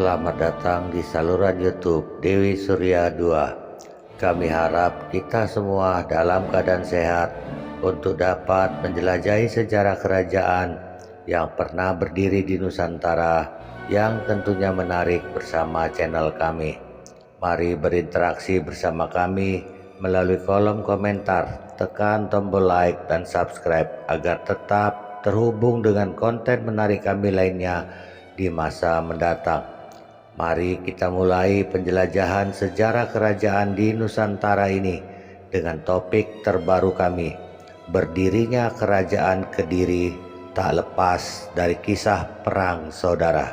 Selamat datang di saluran YouTube Dewi Surya 2. Kami harap kita semua dalam keadaan sehat untuk dapat menjelajahi sejarah kerajaan yang pernah berdiri di Nusantara yang tentunya menarik bersama channel kami. Mari berinteraksi bersama kami melalui kolom komentar, tekan tombol like dan subscribe agar tetap terhubung dengan konten menarik kami lainnya di masa mendatang. Mari kita mulai penjelajahan sejarah kerajaan di Nusantara ini dengan topik terbaru kami. Berdirinya Kerajaan Kediri tak lepas dari kisah perang saudara.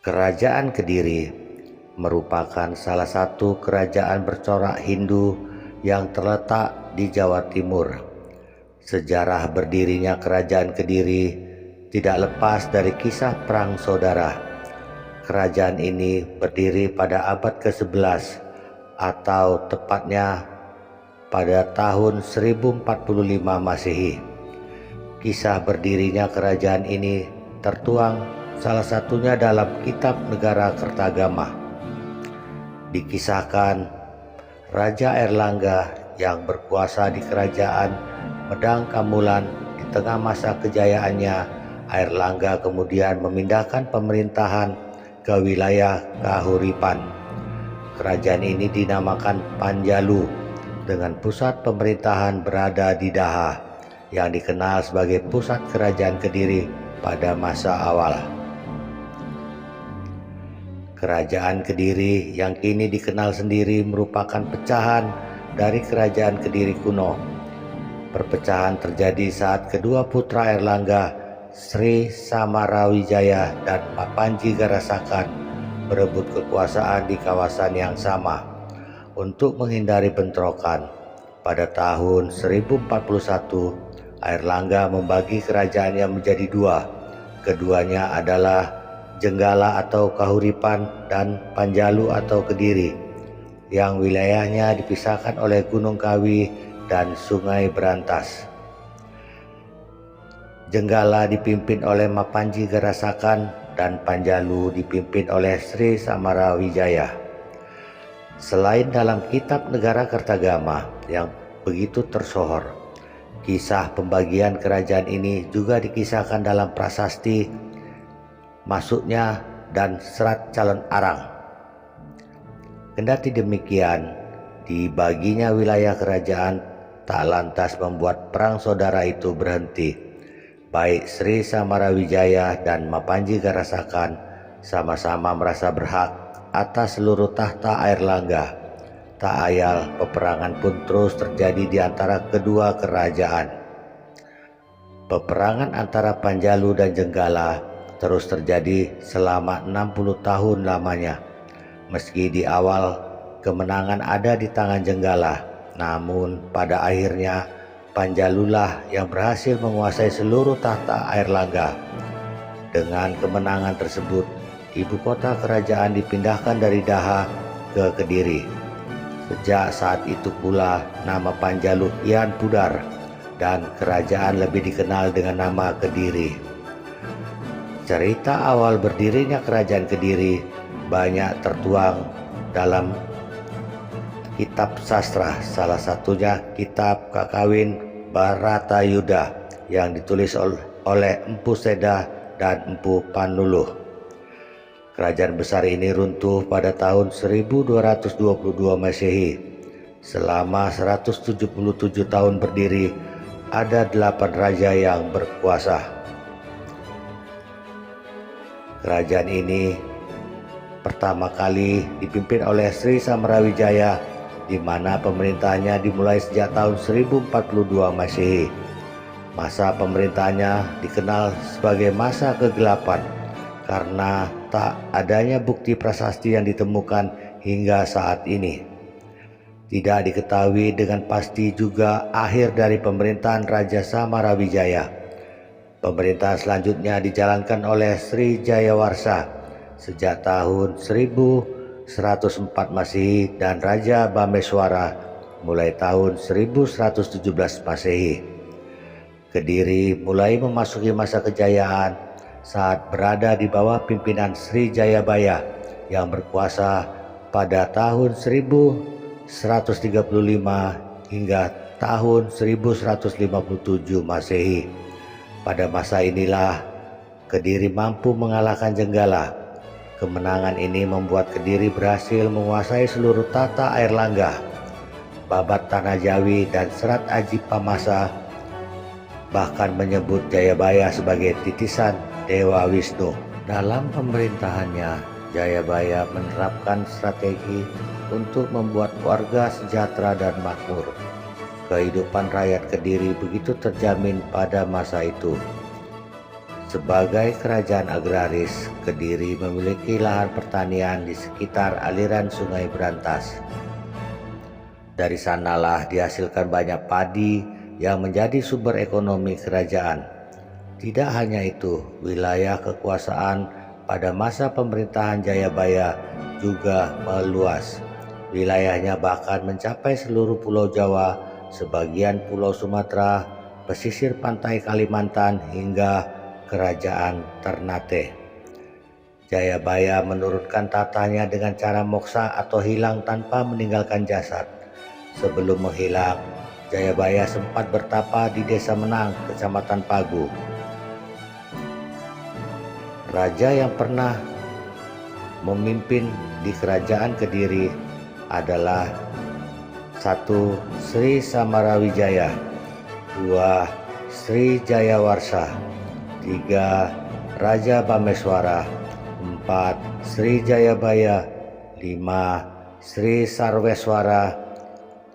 Kerajaan Kediri merupakan salah satu kerajaan bercorak Hindu yang terletak di Jawa Timur. Sejarah berdirinya Kerajaan Kediri tidak lepas dari kisah perang saudara. Kerajaan ini berdiri pada abad ke-11 atau tepatnya pada tahun 1045 Masehi. Kisah berdirinya kerajaan ini tertuang salah satunya dalam Kitab Negara Kertagama. Dikisahkan Raja Airlangga yang berkuasa di kerajaan Medang Kamulan di tengah masa kejayaannya, Airlangga kemudian memindahkan pemerintahan ke wilayah Kahuripan. Kerajaan ini dinamakan Panjalu dengan pusat pemerintahan berada di Daha yang dikenal sebagai pusat kerajaan Kediri pada masa awal. Kerajaan Kediri yang kini dikenal sendiri merupakan pecahan dari Kerajaan Kediri kuno. Perpecahan terjadi saat kedua putra Airlangga, Sri Samarawijaya dan Mapanji Garasakan berebut kekuasaan di kawasan yang sama. Untuk menghindari bentrokan, pada tahun 1041 Airlangga membagi kerajaannya menjadi dua. Keduanya adalah Jenggala atau Kahuripan dan Panjalu atau Kediri, yang wilayahnya dipisahkan oleh Gunung Kawi dan Sungai Berantas. Jenggala dipimpin oleh Mapanji Garasakan dan Panjalu dipimpin oleh Sri Samarawijaya. Selain dalam Kitab Negara Kertagama yang begitu tersohor, kisah pembagian kerajaan ini juga dikisahkan dalam prasasti Masuknya dan Serat Calon Arang. Kendati demikian, dibaginya wilayah kerajaan tak lantas membuat perang saudara itu berhenti. Baik Sri Samarawijaya dan Mapanji Garasakan sama-sama merasa berhak atas seluruh tahta Airlangga. Tak ayal peperangan pun terus terjadi di antara kedua kerajaan. Peperangan antara Panjalu dan Jenggala terus terjadi selama 60 tahun lamanya. Meski di awal kemenangan ada di tangan Jenggala, namun pada akhirnya Panjalulah yang berhasil menguasai seluruh tahta Airlangga. Dengan kemenangan tersebut, ibu kota kerajaan dipindahkan dari Daha ke Kediri. Sejak saat itu pula nama Panjalu kian pudar dan kerajaan lebih dikenal dengan nama Kediri. Cerita awal berdirinya Kerajaan Kediri banyak tertuang dalam kitab sastra, salah satunya Kitab Kakawin Baratayuda yang ditulis oleh Empu Seda dan Empu Panuluh. Kerajaan besar ini runtuh pada tahun 1222 Masehi. Selama 177 tahun berdiri, ada 8 raja yang berkuasa. Kerajaan ini pertama kali dipimpin oleh Sri Samarawijaya, di mana pemerintahannya dimulai sejak tahun 1042 Masehi. Masa pemerintahannya dikenal sebagai masa kegelapan karena tak adanya bukti prasasti yang ditemukan hingga saat ini. Tidak diketahui dengan pasti juga akhir dari pemerintahan Raja Samarawijaya. Pemerintahan selanjutnya dijalankan oleh Sri Jayawarsa sejak tahun 1104 Masehi dan Raja Bameswara mulai tahun 1117 Masehi. Kediri mulai memasuki masa kejayaan saat berada di bawah pimpinan Sri Jayabaya yang berkuasa pada tahun 1135 hingga tahun 1157 Masehi. Pada masa inilah Kediri mampu mengalahkan Jenggala. Kemenangan ini membuat Kediri berhasil menguasai seluruh tata air Langga, babat tanah Jawi, dan Serat Aji Pamasa, bahkan menyebut Jayabaya sebagai titisan Dewa Wisnu. Dalam pemerintahannya, Jayabaya menerapkan strategi untuk membuat warga sejahtera dan makmur. Kehidupan rakyat Kediri begitu terjamin pada masa itu. Sebagai kerajaan agraris, Kediri memiliki lahan pertanian di sekitar aliran Sungai Berantas. Dari sanalah dihasilkan banyak padi yang menjadi sumber ekonomi kerajaan. Tidak hanya itu, wilayah kekuasaan pada masa pemerintahan Jayabaya juga meluas. Wilayahnya bahkan mencapai seluruh Pulau Jawa, sebagian Pulau Sumatera, pesisir pantai Kalimantan, hingga Kerajaan Ternate. Jayabaya menurunkan tatanya dengan cara moksa atau hilang tanpa meninggalkan jasad. Sebelum menghilang, Jayabaya sempat bertapa di Desa Menang, Kecamatan Pagu. Raja yang pernah memimpin di Kerajaan Kediri adalah 1. Sri Samarawijaya, 2. Sri Jayawarsa, 3. Raja Bameswara, 4. Sri Jayabaya, 5. Sri Sarweswara,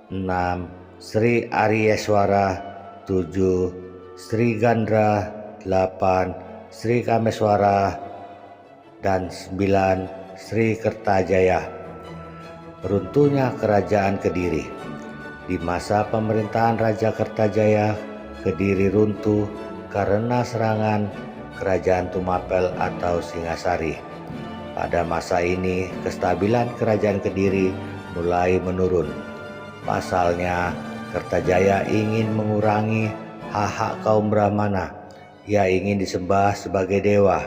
6. Sri Aryeswara, 7. Sri Gandra, 8. Sri Kameswara, dan 9. Sri Kertajaya. Runtuhnya Kerajaan Kediri. Di masa pemerintahan Raja Kertajaya, Kediri runtuh karena serangan Kerajaan Tumapel atau Singasari. Pada masa ini, kestabilan Kerajaan Kediri mulai menurun. Pasalnya, Kertajaya ingin mengurangi hak-hak kaum Brahmana. Ia ingin disembah sebagai dewa.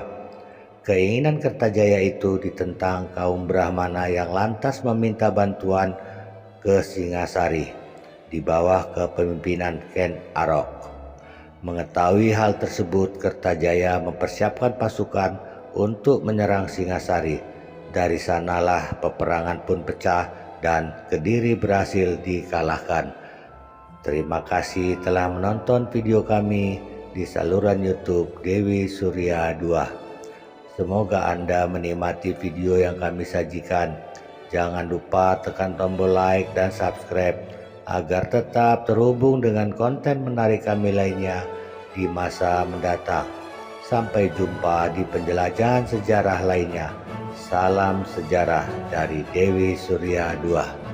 Keinginan Kertajaya itu ditentang kaum Brahmana yang lantas meminta bantuan ke Singasari di bawah kepemimpinan Ken Arok. Mengetahui hal tersebut, Kertajaya mempersiapkan pasukan untuk menyerang Singasari. Dari sanalah peperangan pun pecah dan Kediri berhasil dikalahkan. Terima kasih telah menonton video kami di saluran YouTube Dewi Surya 2. Semoga Anda menikmati video yang kami sajikan. Jangan lupa tekan tombol like dan subscribe agar tetap terhubung dengan konten menarik kami lainnya di masa mendatang. Sampai jumpa di penjelajahan sejarah lainnya. Salam sejarah dari Dewi Surya 2.